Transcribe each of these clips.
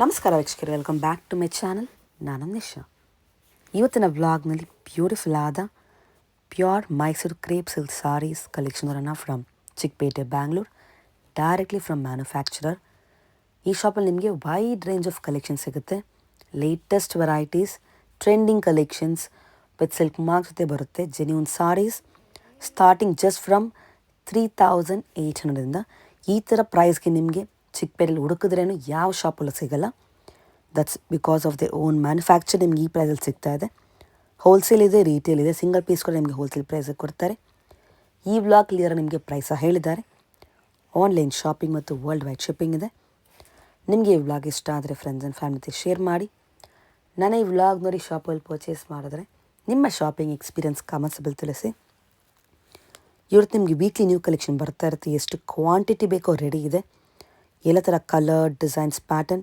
ನಮಸ್ಕಾರ ವೀಕ್ಷಕರೇ, welcome back to my channel. ನಾನು ನಿಶಾ. ಇವತ್ತಿನ ವ್ಲಾಗ್ನಲ್ಲಿ ಬ್ಯೂಟಿಫುಲ್ ಆದ pure Mysore crepe silk sarees ಕಲೆಕ್ಷನನ್ನು from Chickpete, Bangalore, directly from manufacturer. ಈ ಶಾಪಲ್ಲಿ ನಿಮಗೆ ವೈಡ್ ರೇಂಜ್ ಆಫ್ ಕಲೆಕ್ಷನ್ ಸಿಗುತ್ತೆ. Latest varieties, trending collections with silk marks ಜೊತೆ ಬರುತ್ತೆ. Genuine sarees starting just from 3,800ಇಂದ. ಈ ಥರ ಪ್ರೈಸ್ಗೆ ನಿಮಗೆ ಚಿಕ್ಕಪೇಟೆಯಲ್ಲಿ ಹುಡುಕಿದ್ರೇನು ಯಾವ ಶಾಪಲ್ಲೂ ಸಿಗಲ್ಲ. That's because of they own manufacture. ನಿಮ್ಗೆ ಈ ಪ್ರೈಸಲ್ಲಿ ಸಿಗ್ತಾ ಇದೆ. ಹೋಲ್ಸೇಲ್ ಇದೆ, ರೀಟೇಲ್ ಇದೆ. ಸಿಂಗಲ್ ಪೀಸ್ ಕೂಡ ನಿಮಗೆ ಹೋಲ್ಸೇಲ್ ಪ್ರೈಸಿಗೆ ಕೊಡ್ತಾರೆ. ಈ ವ್ಲಾಗ್ ಕ್ಲಿಯರ್ ನಿಮಗೆ ಪ್ರೈಸ ಹೇಳಿದ್ದಾರೆ. ಆನ್ಲೈನ್ ಶಾಪಿಂಗ್ ಮತ್ತು ವರ್ಲ್ಡ್ ವೈಡ್ ಶಿಪ್ಪಿಂಗ್ ಇದೆ. ನಿಮಗೆ ಈ ವ್ಲಾಗ್ ಇಷ್ಟ ಆದರೆ ಫ್ರೆಂಡ್ಸ್ ಆ್ಯಂಡ್ ಫ್ಯಾಮಿಲಿ ಜೊತೆ ಶೇರ್ ಮಾಡಿ. ನಾನು ಈ ವ್ಲಾಗ್ ನೋಡಿ ಶಾಪಲ್ಲಿ ಪರ್ಚೇಸ್ ಮಾಡಿದ್ರೆ ನಿಮ್ಮ ಶಾಪಿಂಗ್ ಎಕ್ಸ್ಪೀರಿಯನ್ಸ್ ಕಮೆಂಟ್ಸಲ್ಲಿ ತಿಳಿಸಿ. ಇವತ್ತು ನಿಮಗೆ ವೀಕ್ಲಿ ನ್ಯೂ ಕಲೆಕ್ಷನ್ ಬರ್ತಾ ಇರುತ್ತೆ. ಎಷ್ಟು ಕ್ವಾಂಟಿಟಿ ಬೇಕೋ ರೆಡಿ ಇದೆ. ಎಲ್ಲ ಥರ colour, designs, pattern,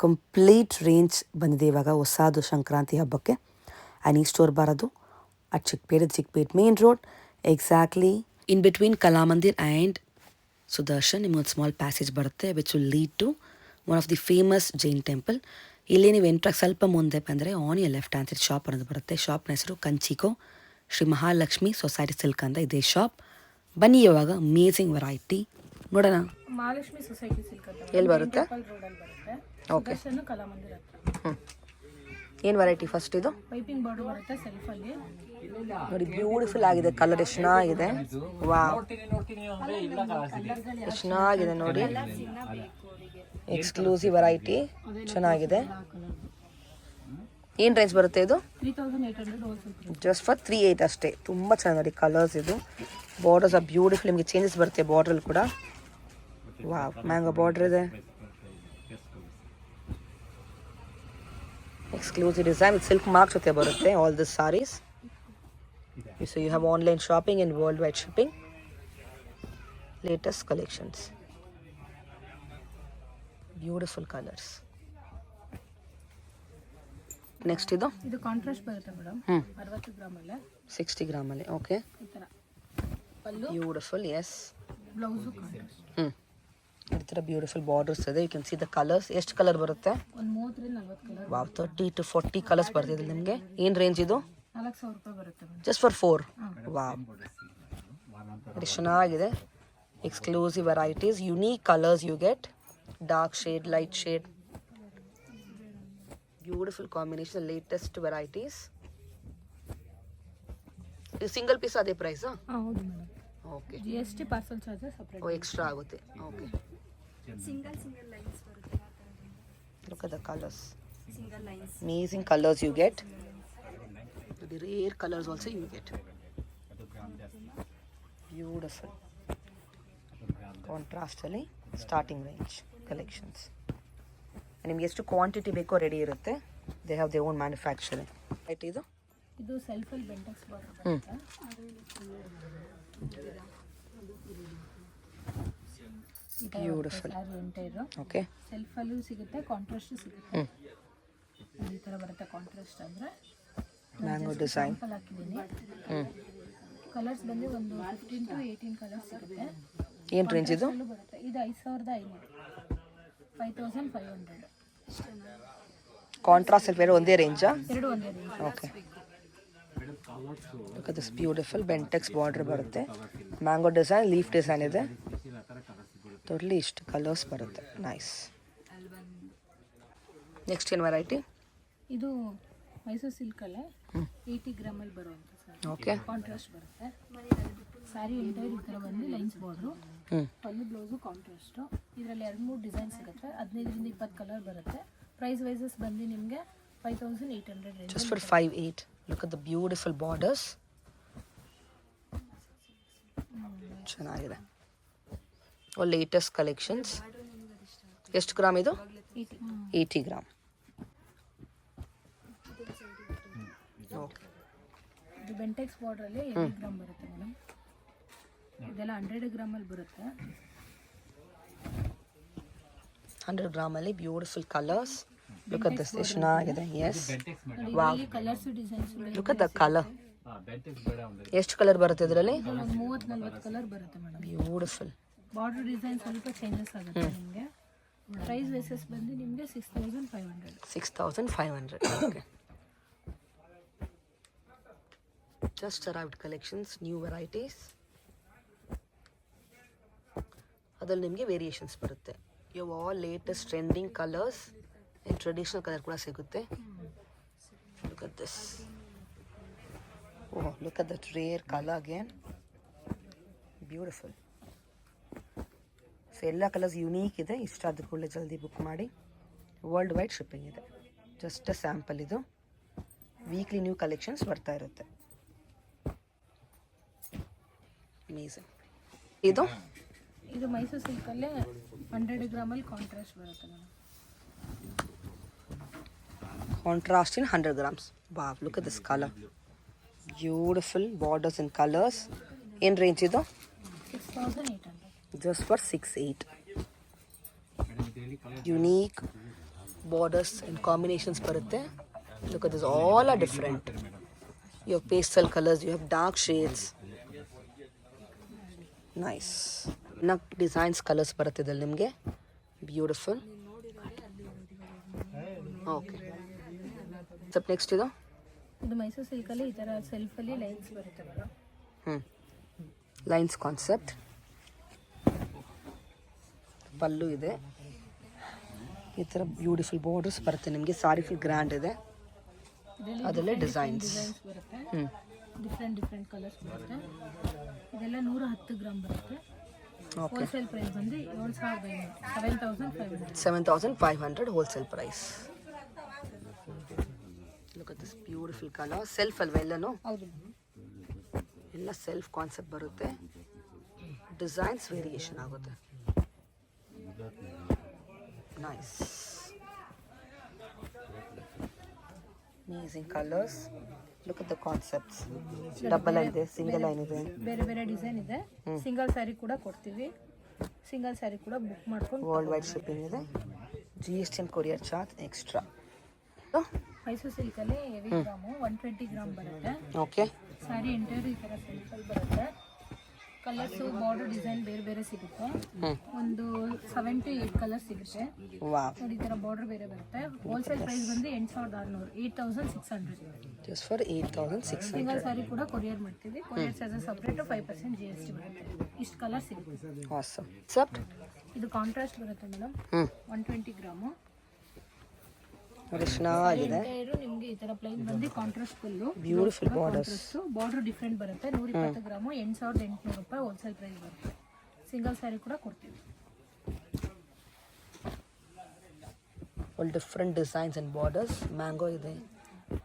complete range ಬಂದಿದೆ ಇವಾಗ ಹೊಸದು ಸಂಕ್ರಾಂತಿ ಹಬ್ಬಕ್ಕೆ. ಆ್ಯಂಡ್ ಈ ಸ್ಟೋರ್ ಬರೋದು at Chickpet main road, exactly in between Kalamandir and Sudarshan. ನಿಮಗೊಂದು ಸ್ಮಾಲ್ ಪ್ಯಾಸೇಜ್ ಬರುತ್ತೆ which will lead to one of the famous Jain temple. ಇಲ್ಲಿ ನೀವು ಎಂಟ್ರಾಗಿ ಸ್ವಲ್ಪ ಮುಂದೆ ಬಂದರೆ on your left hand side shop ಅನ್ನೋದು ಬರುತ್ತೆ. ಶಾಪ್ನ ಹೆಸರು ಕಂಚಿಕೋ ಶ್ರೀ ಮಹಾಲಕ್ಷ್ಮಿ ಸೊಸೈಟಿ ಸಿಲ್ಕ್ ಅಂತ ಇದೆ ಶಾಪ್. ಬನ್ನಿ ಇವಾಗ ಅಮೇಝಿಂಗ್ ವೆರೈಟಿ ನೋಡೋಣ. ಮಹಾಲಕ್ಷ್ಮಿ ಸೊಸೈಟಿ ಸಿಲ್ಕ್ ಅಂತ ಎಲ್ಲಿ ಬರುತ್ತೆ? ರೋಡಲ್ಲಿ ಬರುತ್ತೆ. ಓಕೆ, ಕಲಾಮಂದಿರ ಹತ್ರ. ಏನು ವೆರೈಟಿ ಫಸ್ಟ್ ಇದು? ಪೈಪಿಂಗ್ ಬಾರ್ಡರ್ ಬರುತ್ತೆ ಸೆಲ್ಫಲ್ಲಿ. ನೋಡಿ, ಬ್ಯೂಟಿಫುಲ್ ಆಗಿದೆ. ಕಲರ್ ಎಷ್ಟು ಚೆನ್ನಾಗಿದೆ. ವಾವ್, ಎಷ್ಟು ಚೆನ್ನಾಗಿದೆ ನೋಡಿ. ಎಕ್ಸ್ಕ್ಲೂಸಿವ್ ವೆರೈಟಿ, ಚೆನ್ನಾಗಿದೆ. ಏನು ರೇಂಜ್ ಬರುತ್ತೆ ಇದು? 3,800 ಹೋಲ್ಸೇಲ್. ಜಸ್ಟ್ ಫಾರ್ 3,800 ಅಷ್ಟೇ. ತುಂಬ ಚೆನ್ನಾಗಿ ನೋಡಿ ಕಲರ್ಸ್. ಇದು ಬಾರ್ಡರ್ಸ್ ಆರ್ ಬ್ಯೂಟಿಫುಲ್. ನಿಮಗೆ ಚೇಂಜಸ್ ಬರುತ್ತೆ ಬಾರ್ಡ್ರಲ್ಲಿ ಕೂಡ. ವಾವ್, ಮ್ಯಾಂಗೋ ಬಾರ್ಡರ್ ಇದೆ. Exclusive design with silk marks ಜೊತೆ ಬರುತ್ತೆ all this saris. So you have online shopping and worldwide shipping. Latest collections, beautiful colours. Next ಇದು ಕಾಂಟ್ರಾಸ್ಟ್ ಬರುತ್ತೆ ಮೇಡಮ್. 60 ಗ್ರಾಮಲ್ಲೇ 60 ಗ್ರಾಮಲ್ಲಿ. ಓಕೆ, ಈ ಥರ pallu, beautiful. Yes, blouse contrast. ಈ ಥರ ಬ್ಯೂಟಿಫುಲ್ ಬಾರ್ಡರ್ಸ್ ಇದೆ. You can see the colours. ಎಷ್ಟು ಕಲರ್ ಬರುತ್ತೆ? ಒಂದು 30ರಿಂದ 40 ಕಲರ್. ವಾವ್, 30 to 40 ಕಲರ್ಸ್ ಬರ್ತಿದೆ ನಿಮಗೆ. ಏನು ರೇಂಜ್ ಇದು? 4,000 ರೂಪಾಯಿ ಬರುತ್ತೆ madam. Just for 4. Wow, very ಚೆನ್ನಾಗಿದೆ. Exclusive varieties, unique colours you get. Dark shade, light shade, beautiful combination. Latest varieties. ಇದು ಸಿಂಗಲ್ ಪೀಸ್ ಅದೇ ಪ್ರೈಸಾ? ಹೌದು madam. Okay, GST parcel charges separate. Extra ಆಗುತ್ತೆ. ಓಕೆ, ಸಿಂಗಲ್ ಲೈನ್ಸ್ ಬರುತ್ತೆ. look at the colors. Single lines. Amazing colors you get. The rare colors also you get. Beautiful. Contrast ಅಲ್ಲಿ starting range collections. ನಿಮ್ಗೆ ಎಷ್ಟು quantity ಬೇಕೋ ready ಇರುತ್ತೆ. They have they own manufacturing. Right, ಇದು ಸೆಲ್ಫಲ್ಲಿ Bentex border ಬರುತ್ತೆ. Beautiful. ಎಂಟೈರು okay, ಸೆಲ್ಫಲ್ಲೂ ಸಿಗುತ್ತೆ, contrast ಸಿಗುತ್ತೆ. ಈ ಥರ ಬರುತ್ತೆ. ಕಾಂಟ್ರಾಸ್ಟ್ ಅಂದರೆ ಮ್ಯಾಂಗೋ ಡಿಸೈನ್ ಹಾಕಿದ್ದೀನಿ. ಕಲರ್ಸ್ ಬಂದು ಒಂದು 15 to 18 ಕಲರ್ಸ್ ಸಿಗುತ್ತೆ. ಏನು ರೇಂಜ್ ಇದು? ಬರುತ್ತೆ. ಇದು 5,500, 5,500. ಕಾಂಟ್ರಾಸ್ಟ್ ಬೇರೆ ಒಂದೇ ರೇಂಜಾ? ಎರಡು ಒಂದೇ range. Okay, look at this beautiful Bentex border ಬರುತ್ತೆ. ಮ್ಯಾಂಗೋ ಡಿಸೈನ್, ಲೀಫ್ ಡಿಸೈನ್ ಇದೆ. ಟೋಟಲಿ ಇಷ್ಟು ಕಲರ್ಸ್ ಬರುತ್ತೆ. ನೈಸ್. ನೆಕ್ಸ್ಟ್ ಏನು ವೆರೈಟಿ? ಇದು ಮೈಸೂರು ಸಿಲ್ಕಲ್ಲೇ 80 ಗ್ರಾಮಲ್ಲಿ ಬರುವಂಥ ಸರ್. ಓಕೆ, ಕಾಂಟ್ರಾಸ್ಟ್ ಬರುತ್ತೆ. ಸ್ಯಾರಿ ಎಂಟೈರ್ ಈ ಥರ ಬಂದು ಲೈನ್ಸ್ ಬಾರ್ಡ್ರು, ಪಲ್ಲು ಬ್ಲೌಸು ಕಾಂಟ್ರಾಸ್ಟು. ಇದರಲ್ಲಿ 2-3 ಡಿಸೈನ್ ಸಿಗುತ್ತೆ. 15ರಿಂದ 20 ಕಲರ್ ಬರುತ್ತೆ. ಪ್ರೈಸ್ ವೈಸಸ್ ಬಂದು ನಿಮಗೆ 5,800 range. just for 5,800. look at the beautiful borders. ಚೆನ್ನಾಗಿದೆ. Latest collections. ಎಷ್ಟು ಗ್ರಾಮ್ ಇದು? 80 ಗ್ರಾಮ್. ಓಕೆ, ಇದು ಬೆಂಟೆಕ್ಸ್ ಬಾರ್ಡ್ರಲ್ಲಿ 80 ಗ್ರಾಮ್ ಬರುತ್ತೆ ಮೇಡಮ್. ಇದೆಲ್ಲ 100 ಗ್ರಾಮಲ್ಲಿ ಬರುತ್ತೆ. 100 ಗ್ರಾಮಲ್ಲಿ beautiful colours. Look at this, ಎಷ್ಟು ಚೆನ್ನಾಗಿದೆ. Yes, wow, colours designs. Look at the colour. ಎಷ್ಟು ಕಲರ್ ಬರುತ್ತೆ ಇದರಲ್ಲಿ? 30-40 ಕಲರ್ ಬರುತ್ತೆ ಮೇಡಮ್. ಬ್ಯೂಟಿಫುಲ್. ಬಾರ್ಡರ್ ಡಿಸೈನ್ ಸ್ವಲ್ಪ ಚೇಂಜಸ್ ಆಗುತ್ತೆ ನಿಮಗೆ. ಪ್ರೈಸ್ ವೈಸಸ್ ಬಂದು ನಿಮಗೆ 6500. 6500. Okay. Just arrived collections, new varieties. ಅದ್ರಲ್ಲಿ ನಿಮಗೆ ವೇರಿಯೇಷನ್ಸ್ ಬರುತ್ತೆ. ಇವು all latest trending colours and traditional colour ಕೂಡ ಸಿಗುತ್ತೆ. Look at this. Oh, look at that rare color again. Beautiful. So ಎಲ್ಲ ಕಲರ್ಸ್ ಯುನೀಕ್ ಇದೆ. ಇಷ್ಟ ಆದ ಕೂಡಲೇ ಜಲ್ದಿ ಬುಕ್ ಮಾಡಿ. ವರ್ಲ್ಡ್ ವೈಡ್ ಶಿಪ್ಪಿಂಗ್ ಇದೆ. ಜಸ್ಟ್ ಸ್ಯಾಂಪಲ್ ಇದು. ವೀಕ್ಲಿ ನ್ಯೂ ಕಲೆಕ್ಷನ್ಸ್ ಬರ್ತಾ ಇರುತ್ತೆ. ಅಮೇಝಿಂಗ್. ಇದು ಮೈಸೂರು ಸಿಲ್ಕಲ್ಲೇ 100 ಗ್ರಾಮಲ್ಲಿ ಕಾಂಟ್ರಾಸ್ಟ್ ಬರುತ್ತೆ madam. Contrast in 100 grams. Wow, look at this color. Beautiful borders and colors. In range idu? 6800. Just for 68. Unique borders and combinations barutte. Look at this, all are different. You have pastel colors, you have dark shades. Nice. Designs colors barutte idalli nimge. Beautiful. Okay. What's next ಇದು? ಇದು ಮೈಸೂರು ಸಿಲ್ಕಲ್ಲಿ ಈ ಥರ ಸೆಲ್ಫಲ್ಲಿ lines ಬರುತ್ತೆ madam. Lines concept. Pallu ಇದೆ. ಈ ಥರ ಬ್ಯೂಟಿಫುಲ್ ಬಾರ್ಡರ್ಸ್ ಬರುತ್ತೆ ನಿಮಗೆ. ಸಾರಿ ಫುಲ್ ಗ್ರ್ಯಾಂಡ್ ಇದೆ. ಅದರಲ್ಲೇ ಡಿಸೈನ್ಸ್ ಬರುತ್ತೆ. ಡಿಫ್ರೆಂಟ್ ಕಲರ್ಸ್ ಬರುತ್ತೆ. ಇದೆಲ್ಲ 110 ಗ್ರಾಮ್ ಬರುತ್ತೆ. ಹೋಲ್ಸೇಲ್ ಪ್ರೈಸ್ ಬಂದು 7500 wholesale price. Look at this beautiful color. Self alva ellanu? ಹೌದು. ಎಲ್ಲ ಸೆಲ್ಫ್ ಕಾನ್ಸೆಪ್ಟ್ ಬರುತ್ತೆ. ಡಿಸೈನ್ಸ್ ವೇರಿಯೇಷನ್ ಆಗುತ್ತೆ. Nice. Amazing colours. Look at the concepts. Double line ಇದೆ, ಸಿಂಗಲ್ ಲೈನ್ ಇದೆ, ಬೇರೆ ಡಿಸೈನ್ ಇದೆ. ಸಿಂಗಲ್ ಸ್ಯಾರಿ ಕೂಡ ಕೊಡ್ತೀವಿ. ಸಿಂಗಲ್ ಸ್ಯಾರಿ ಕೂಡ ಬುಕ್ ಮಾಡ್ಕೊಂಡು ವರ್ಲ್ಡ್ ವೈಡ್ ಶಿಪ್ಪಿಂಗ್ ಇದೆ. GST and courier charge extra. Mysore ಸಿಲ್ಕಲ್ಲಿ ಹೆವಿ ಗ್ರಾಮು 120 ಗ್ರಾಮ್ ಬರುತ್ತೆ. ಓಕೆ. ಸ್ಯಾರಿ ಎಂಟೈರ್ ಈ ಥರ ಸಿಲ್ಕಲ್ಲಿ ಬರುತ್ತೆ. ಕಲರ್ಸು ಬಾರ್ಡರ್ ಡಿಸೈನ್ ಬೇರೆ ಸಿಗುತ್ತೆ. ಒಂದು 7 to 8 ಕಲರ್ ಸಿಗುತ್ತೆ. ನೋಡಿ ಈ ಥರ ಬಾರ್ಡರ್ ಬೇರೆ ಬರುತ್ತೆ. ಹೋಲ್ಸೇಲ್ ಪ್ರೈಸ್ ಬಂದು 8600, 8600. Just for 8600. ಸಿಂಗಲ್ ಸ್ಯಾರಿ ಕೂಡ ಕೊರಿಯರ್ ಮಾಡ್ತೀವಿ. ಕೊರಿಯರ್ ಚಾರ್ಜಸ್ ಸಪ್ರೇಟು 5% GST ಬರುತ್ತೆ. ಇಷ್ಟು ಕಲರ್ ಸಿಗುತ್ತೆ. ಆಸಮ್. ಇದು ಕಾಂಟ್ರಾಸ್ಟ್ ಬರುತ್ತೆ ಮೇಡಮ್. 120 ಗ್ರಾಮು. ಚೆನ್ನಾಗಿದೆ. ನಿಮಗೆ ಈ ತರ ಪ್ಲೈನ್ ಬಂದು contrast full beautiful borders. Border different ಬರುತ್ತೆ. 120 ಗ್ರಾಮು 8800 ರೂಪಾಯಿ ಹೋಲ್ಸೇಲ್ ಪ್ರೈಸ್ ಬರುತ್ತೆ. ಸಿಂಗಲ್ ಸ್ಯಾರಿ ಕೂಡ ಕೊಡ್ತೀವಿ. All different designs and borders. Mango ಇದೆ,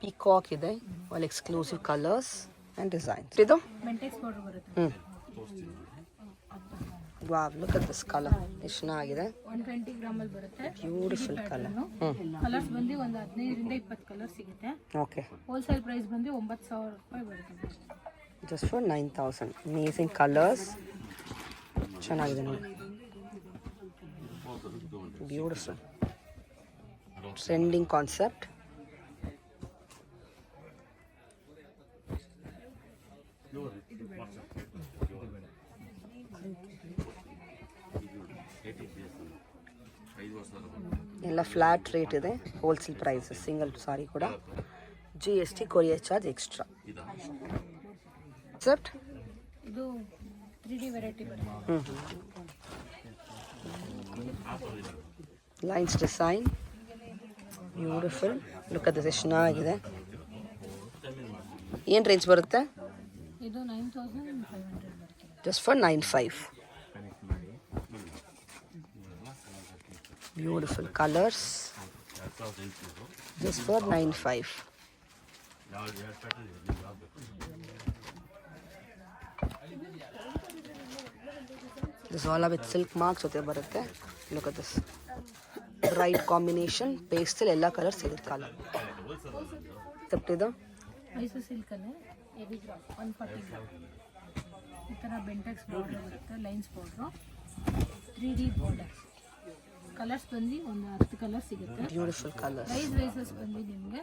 ಪೀಕಾಕ್ ಇದೆ, all exclusive colours and designs. ಇದು ಮೆಂಟೆಕ್ಸ್ ಬಾರ್ಡರ್ ಬರುತ್ತೆ. Wow, look at this colour. ಎಷ್ಟು ಚೆನ್ನಾಗಿದೆ. 120 ಗ್ರಾಮಲ್ಲಿ ಬರುತ್ತೆ. Beautiful colour. ಕಲರ್ಸ್ ಬಂದು ಒಂದು 15 ರಿಂದ 20 ಕಲರ್ ಸಿಗುತ್ತೆ. ಓಕೆ. ಹೋಲ್ಸೇಲ್ ಪ್ರೈಸ್ ಬಂದು 9000 ರೂಪಾಯಿ ಬರುತ್ತೆ. Just for 9000. Amazing colours. ಚೆನ್ನಾಗಿದೆ ನೋಡಿ. Beautiful trending concept. ಎಲ್ಲ ಫ್ಲಾಟ್ ರೇಟ್ ಇದೆ. Wholesale price. ಸಿಂಗಲ್ ಸಾರಿ ಕೂಡ GST courier charge extra. Except ಇದು 3D ವೆರೈಟಿ ಬರುತ್ತೆ. Lines design beautiful. Look at this. ಎಷ್ಟು ಚೆನ್ನಾಗಿದೆ. ಏನು ರೇಂಜ್ ಬರುತ್ತೆ? ಇದು 9500 ಬರುತ್ತೆ. Just for 95. Beautiful colors. Just for 95. This all with silk marks jothe barutte. Look at this. Bright combination. Pastel ಎಲ್ಲ colour ಸಿಗುತ್ತೆ. ಕಲರ್ ತಪ್ಪಿದು ಮೈಸೂರು ಸಿಲ್ಕಲ್ಲೇ ಹೆವಿ ಗ್ರಾಮ್ 140 ಗ್ರಾಮ್. ಈ ಥರ ಬೆಂಟೆಕ್ಸ್ ಬಾರ್ಡರ್ ಬರುತ್ತೆ. Lines border 3D border. Colours ಬಂದು ಒಂದು 10 colour ಸಿಗುತ್ತೆ. Beautiful colour. ಪ್ರೈಸ್ ವೈಸಸ್ ಬಂದು ನಿಮಗೆ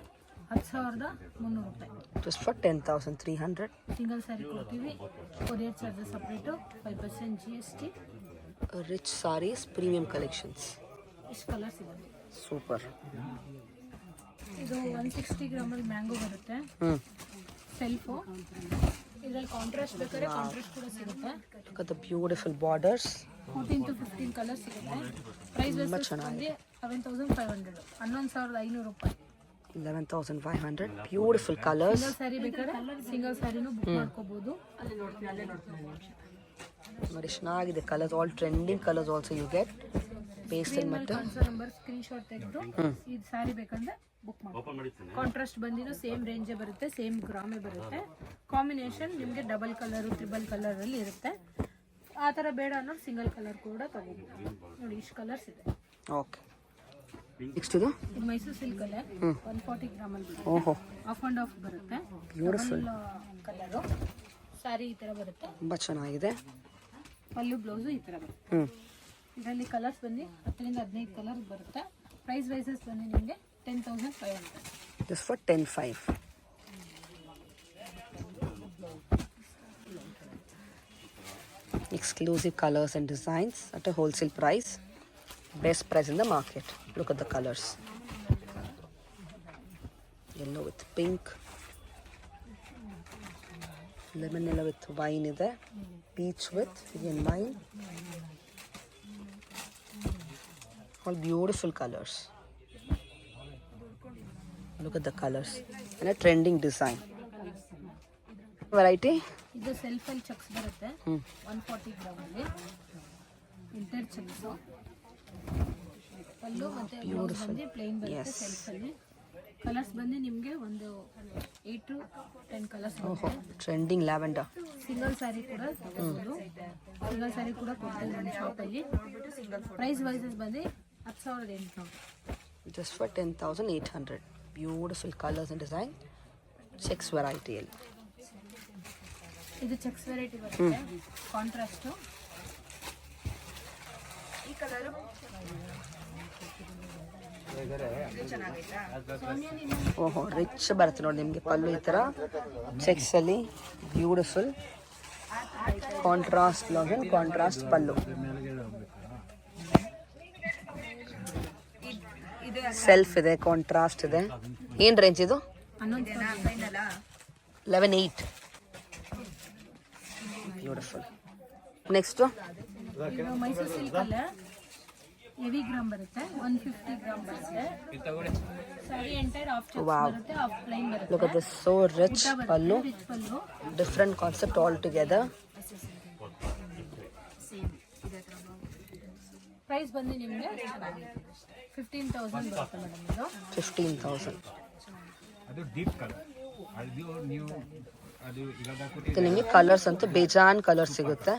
10,300 ರೂಪಾಯಿ. Just for 10,300. ಸಿಂಗಲ್ ಸ್ಯಾರಿ ಕೊಡ್ತೀವಿ. Courier charges separate 5% GST. Rich saris, premium collections. ಇಷ್ಟು ಕಲರ್ಸ್ ಇದೆ. ಸೂಪರ್. ಇದು 160 ಗ್ರಾಮಲ್ಲಿ ಮ್ಯಾಂಗೋ ಬರುತ್ತೆ, ಸೆಲ್ಫು. ಇದರಲ್ಲಿ ಕಾಂಟ್ರಾಸ್ಟ್ ಬೇಕಾದ್ರೆ ಕಾಂಟ್ರಾಸ್ಟ್ ಕೂಡ ಸಿಗುತ್ತೆ. Look at the beautiful borders. 14 to 15 colours ಸಿಗುತ್ತೆ. ಪ್ರೈಸ್ ಬಂದು 11,500, 11,500 ರೂಪಾಯಿ. 11,500. Beautiful colors. ಸಿಂಗಲ್ ಸ್ಯಾರಿ ಬೇಕಾದ್ರೆ ಸಿಂಗಲ್ ಸ್ಯಾರಿನೂ ಬುಕ್ ಮಾಡ್ಕೋಬಹುದು. ನೋಡಿ ಚೆನ್ನಾಗಿದೆ colours, all trending colours also you get. Pastel ಮತ್ತು ನಂಬರ್ ಸ್ಕ್ರೀನ್ ಶಾಟ್ ತೆಗೆದು ಇದು ಸ್ಯಾರಿ ಬೇಕಂದ್ರೆ ಬುಕ್ ಮಾಡಿ. ಕಾಂಟ್ರಾಸ್ಟ್ ಬಂದಿರೋ ಸೇಮ್ ರೇಂಜೇ ಬರುತ್ತೆ, ಸೇಮ್ ಗ್ರಾಮೇ ಬರುತ್ತೆ. ಕಾಂಬಿನೇಷನ್ ನಿಮಗೆ ಡಬಲ್ ಕಲರು ಟ್ರಿಬಲ್ ಕಲರಲ್ಲಿ ಇರುತ್ತೆ. ಆ ಥರ ಬೇಡ ಅನ್ನೋರು ಸಿಂಗಲ್ ಕಲರ್ ಕೂಡ ತಗೋಬೋದು. ನೋಡಿ ಇಷ್ಟು ಕಲರ್ಸ್ ಇದೆ. ಓಕೆ. ನೆಕ್ಸ್ಟ್ ಇದು ಮೈಸೂರು ಸಿಲ್ಕ್ ಅಲ್ಲೇ 140 ಗ್ರಾಮಲ್ಲಿ ಬರುತ್ತೆ. ಓಹೋ, ಆಫ್ ಆ್ಯಂಡ್ ಆಫ್ ಬರುತ್ತೆ. ಬ್ಯೂಟಿಫುಲ್ ಕಲರು ಸ್ಯಾರಿ ಈ ಥರ ಬರುತ್ತೆ. ತುಂಬ ಚೆನ್ನಾಗಿದೆ. ಪಲ್ಲು ಬ್ಲೌಸು ಈ ಥರ ಬರುತ್ತೆ. ಇದರಲ್ಲಿ ಕಲರ್ಸ್ ಬಂದು 10 ರಿಂದ 15 ಕಲರ್ಸ್ ಬರುತ್ತೆ. ಪ್ರೈಸ್ ವೈಸಸ್ ಬಂದು ನಿಮಗೆ 10,500. Just for 10,500. Exclusive colors and designs at a wholesale price. Best price in the market. Look at the colors. Yellow with pink. Lemon yellow with wine ಇದೆ. Peach with again wine. All beautiful colors. Look at the colors and a trending design. Variety. ಇದು self ಅಲ್ಲಿ cheques ಬರುತ್ತೆ 140 ಗ್ರಾಮಲ್ಲಿ. Inter cheques ಪಲ್ಲು ಮತ್ತೆ blouse ಬಂದು plane ಬರುತ್ತೆ. Self ಅಲ್ಲಿ colours ಬಂದು ನಿಮಗೆ ಒಂದು 8 to 10 ಕಲರ್ಸ್ ಬರುತ್ತೆ. Trending lavender. ಸಿಂಗಲ್ ಸ್ಯಾರಿ ಕೂಡ ತಗೋಬಹುದು. ಸಿಂಗಲ್ ಸ್ಯಾರಿ ಕೂಡ ಕೊಡ್ತೀವಿ ನಮ್ಮ ಶಾಪಲ್ಲಿ. ಪ್ರೈಸ್ ವೈಸಸ್ ಬಂದು 10,800. Just for 10,800. Beautiful colors and design. Checks variety. ಇದು ಚೆಕ್ಸ್ ವೆರೈಟಿ ಬರುತ್ತೆ. ಕಾಂಟ್ರಾಸ್ಟು ಈ ಕಲರು ಓಹೋ, ರಿಚ್ ಬರುತ್ತೆ ನೋಡಿ ನಿಮಗೆ ಪಲ್ಲು ಈ ಥರ ಚೆಕ್ಸ್ ಅಲ್ಲಿ. Beautiful contrast blouse and contrast pallu. Self ಇದೆ, ಕಾಂಟ್ರಾಸ್ಟ್ ಇದೆ. ಏನು ರೇಂಜ್ ಇದು? 11,800. ಬ್ಯೂಟಿಫುಲ್. ನೆಕ್ಸ್ಟು ಇದು ಮೈಸೂರು ಸಿಲ್ಕ್ ಅಲ್ಲೇ ಹೆವಿ ಗ್ರಾಮ್ ಬರುತ್ತೆ. 150 ಗ್ರಾಮ್ ಬರುತ್ತೆ. ಸ್ಯಾರಿ ಎಂಟೈರ್ ಆಫ್ ಚೆಕ್ಸ್ ಬರುತ್ತೆ, ಆಫ್ ಪ್ಲೈನ್ ಬರುತ್ತೆ. Look at this, so rich pallu. Rich pallu. Different concept altogether. Price ಬಂದು ನಿಮಗೆ 15,000 ಬರುತ್ತೆ ಮೇಡಮ್. ಇದು 15,000. ಅದು ಡೀಪ್ ಕಲರ್. ಅದು ನೀವು ಅದು ಇದು ನಿಮಗೆ ಕಲರ್ಸ್ ಅಂತೂ ಬೇಜಾನ್ ಕಲರ್ ಸಿಗುತ್ತೆ.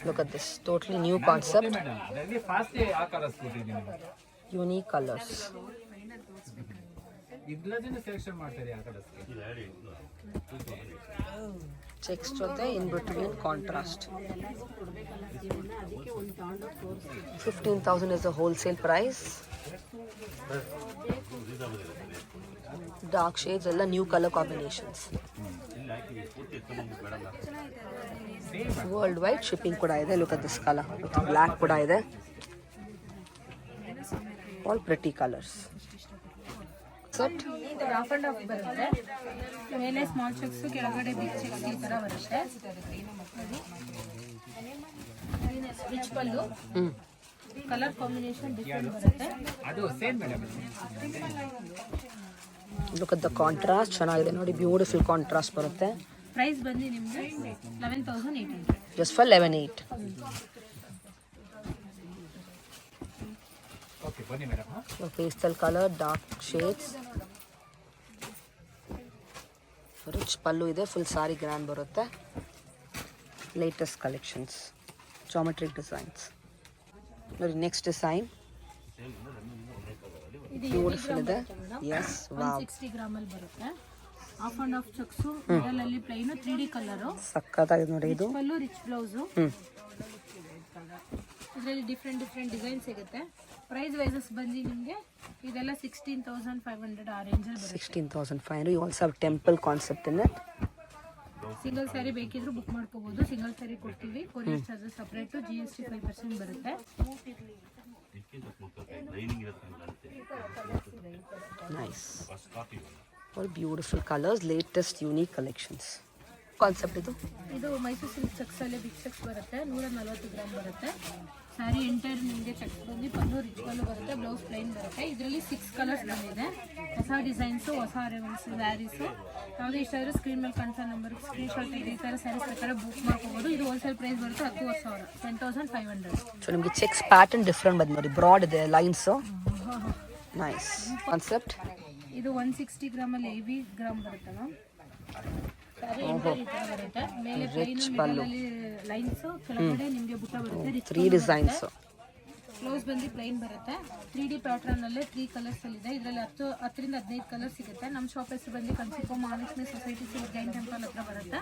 Look at this, totally new concept. Madam ಅದರಲ್ಲಿ ಫಾಸ್ಟ್ ಆ ಕಲರ್ಸ್ ಕೊಟ್ಟಿದ್ದೀನಿ. Unique colors. ಇದನ್ನ ಸೆಲೆಕ್ಷನ್ ಮಾಡ್ತಾರೆ ಆ ಕಲರ್ಸ್. Checks ಜೊತೆ in between contrast. 15,000 is the wholesale price. Dark shades, all new color combinations. Worldwide shipping ಕೂಡ ಇದೆ. Look at this color. Black ಕೂಡ ಇದೆ. All pretty colors. Set. Of and of ಬರುತ್ತೆ. ಮೇಲೆ ಸ್ಮಾಲ್ ಚೆಕ್ಸ್, ಕೆಳಗಡೆ big cheques ಈ ಥರ ಬರುತ್ತೆ. ರಿಚ್ ಪಲ್ಲು. ಕಲರ್ ಕಾಂಬಿನೇಷನ್ ಡಿಫ್ರೆಂಟ್ ಬರುತ್ತೆ. ಅದು same madam. Look at the contrast. ಚೆನ್ನಾಗಿದೆ ನೋಡಿ, ಬ್ಯೂಟಿಫುಲ್ ಕಾಂಟ್ರಾಸ್ಟ್ ಬರುತ್ತೆ. ಪ್ರೈಸ್ ಬಂದು ನಿಮಗೆ 11,800. Just for 11,800. ಓಕೆ ಬನ್ನಿ madam. Pastel color, dark shades. Rich pallu ಇದೆ, full saree grand ಬರುತ್ತೆ. Latest collections, geometric designs. ನೋಡಿ next design. ಇದು Beautiful ಇದೆ. Yes, wow. 160 ಗ್ರಾಮಲ್ಲಿ ಬರುತ್ತೆ. Of and of checks, middle ಅಲ್ಲಿ ಪ್ಲೈನು, 3D ಕಲರು. ಸಕ್ಕತ್ತಾಗಿದೆ ನೋಡಿ ಇದು. ಪಲ್ಲು ರಿಚ್ ಬ್ಲೌಸು. ಇದರಲ್ಲಿ ಡಿಫ್ರೆಂಟ್ ಡಿಸೈನ್ ಸಿಗುತ್ತೆ. ಪ್ರೈಸ್ ವೈಸಸ್ ಬಂದು ನಿಮಗೆ ಇದೆಲ್ಲ 16,500 ಆ ರೇಂಜಲ್ಲಿ ಬರುತ್ತೆ. 16,500. You also have temple concept in it. Single sari ಬೇಕಿದ್ರು ಬುಕ್ ಮಾಡ್ಕೋಬಹುದು. ಸಿಂಗಲ್ ಸ್ಯಾರಿ ಕೊಡ್ತೀವಿ. ಕೊರಿಯರ್ ಚಾರ್ಜಸ್ ಸಪ್ರೇಟು, GST 5% ಬರುತ್ತೆ. Nice. All beautiful colours, latest unique collections. Concept ಇದು ಇದು ಮೈಸೂರು ಸಿಲ್ಕ್ ಚೆಕ್ಸ್ ಅಲ್ಲಿ ಬಿಗ್ ಚೆಕ್ಸ್ ಬರುತ್ತೆ, 140 ಗ್ರಾಮ್ ಬರುತ್ತೆ. ಸ್ಯಾರಿ ಎಂಟೈರ್ ನಿಮಗೆ ಚೆಕ್ಸ್ ಬಂದು ಪಲ್ಲು ರಿಚ್ ಪಲ್ಲು ಬರುತ್ತೆ, ಬ್ಲೌಸ್ ಪ್ಲೈನ್ ಬರುತ್ತೆ. ಇದರಲ್ಲಿ 6 ಕಲರ್ಸ್ ಬಂದಿದೆ. ಹೊಸ ಡಿಸೈನ್ಸು, ಹೊಸ ಅರೇವಲ್ಸ್, ಸ್ಯಾರೀಸು. ಯಾವುದೇ ಇಷ್ಟ ಆದರೂ ಸ್ಕ್ರೀನ್ ಮೇಲೆ ಕಾಣಿಸೋ ನಂಬರ್ ಸ್ಕ್ರೀನ್ ಶಾಟ್ ತೆಗೆದು ಈ ಥರ ಸ್ಯಾರೀಸ್ ಪ್ರಕಾರ ಬುಕ್ ಮಾಡ್ಕೋಬೋದು. ಇದು ಹೋಲ್ಸೇಲ್ ಪ್ರೈಸ್ ಬರುತ್ತೆ 10,000, 10,500. ಸೊ ನಿಮಗೆ ಚೆಕ್ಸ್ ಪ್ಯಾಟರ್ನ್ ಡಿಫ್ರೆಂಟ್ ಬಂದು ನೋಡಿ, ಬ್ರಾಡ್ ಇದೆ ಲೈನ್ಸು. Nice concept. ಇದು 160 ಗ್ರಾಮಲ್ಲಿ 80 ಗ್ರಾಮ್ ಬರುತ್ತೆ ಮ್ಯಾಮ್. ಸ್ಯಾರಿ ಎಂಟೈರ್ ಈ ಥರ ಬರುತ್ತೆ. ಮೇಲೆ ಪ್ಲೈನ್ ಮಿಡಲಲ್ಲಿ ಲೈನ್ಸು, ಕೆಳಗಡೆ ನಿಮಗೆ ಬುಟ್ಟ ಬರುತ್ತೆ. 3 ಡಿಸೈನ್ಸ್. ಬ್ಲೌಸ್ ಬಂದು ಪ್ಲೈನ್ ಬರುತ್ತೆ. 3D ಪ್ಯಾಟರ್ನ್ ಅಲ್ಲೇ 3 ಕಲರ್ಸ್ ಅಲ್ಲಿ ಇದೆ. ಇದರಲ್ಲಿ 10ರಿಂದ 15 ಕಲರ್ ಸಿಗುತ್ತೆ. ನಮ್ಮ ಶಾಪ್ ಹೆಸರು ಬಂದು Kanchiko Mahalakshmi society silk Jain temple ಹತ್ರ ಬರುತ್ತೆ.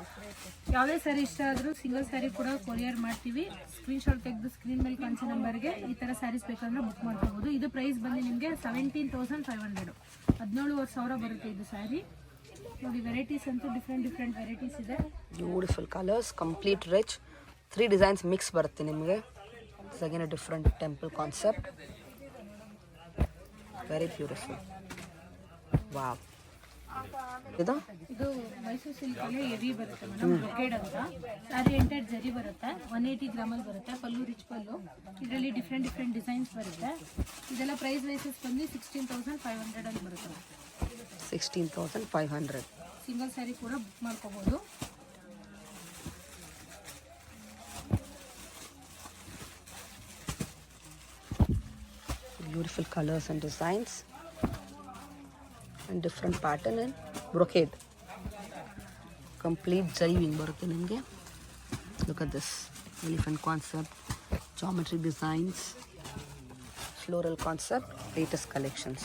ಯಾವುದೇ ಸ್ಯಾರಿ ಇಷ್ಟ ಆದರೂ ಸಿಂಗಲ್ ಸ್ಯಾರಿ ಕೂಡ ಕೊರಿಯರ್ ಮಾಡ್ತೀವಿ. ಸ್ಕ್ರೀನ್ ಶಾಟ್ ತೆಗೆದು ಸ್ಕ್ರೀನ್ ಮೇಲೆ ಕಾಣಿಸೋ ನಂಬರ್ಗೆ ಈ ಥರ ಸ್ಯಾರೀಸ್ ಬೇಕಂದ್ರೆ ಬುಕ್ ಮಾಡ್ಕೋಬೋದು. ಇದು ಪ್ರೈಸ್ ಬಂದು ನಿಮಗೆ 17,500, 17,500 ಬರುತ್ತೆ ಇದು ಸ್ಯಾರಿ. ನೋಡಿ ವೆರೈಟೀಸ್ ಅಂತೂ ಡಿಫ್ರೆಂಟ್ ವೆರೈಟೀಸ್ ಇದೆ. Beautiful colours, complete rich. 3 designs mix ಬರುತ್ತೆ ನಿಮಗೆ. It's again a different temple concept. Very beautiful. Wow. ಇದು ಮೈಸೂರು ಸಿಲ್ಕ್ ಅಲ್ಲಿ ಹೆವಿ ಬರುತ್ತೆ ಮೇಡಮ್, ಬ್ರೊಕೇಡ್ ಅಂತ. ಸ್ಯಾರಿ ಎಂಟೈರ್ ಜರಿ ಬರುತ್ತೆ, 180 ಗ್ರಾಮಲ್ಲಿ ಬರುತ್ತೆ. ಪಲ್ಲು ರಿಚ್ ಪಲ್ಲು. ಇದರಲ್ಲಿ ಡಿಫ್ರೆಂಟ್ ಡಿಸೈನ್ಸ್ ಬರುತ್ತೆ. ಇದೆಲ್ಲ ಪ್ರೈಸ್ ವೈಸಸ್ ಬಂದು 16,500 ಅಲ್ಲಿ ಬರುತ್ತೆ. 16,500. ಸಿಂಗಲ್ ಸ್ಯಾರಿ ಕೂಡ ಬುಕ್ ಮಾಡ್ಕೋಬೋದು. Beautiful colors and designs and different pattern and brocade. Complete zari weaving ಬರುತ್ತೆ ನಿಮಗೆ. Look at this elephant concept, geometry designs, floral concept, latest collections.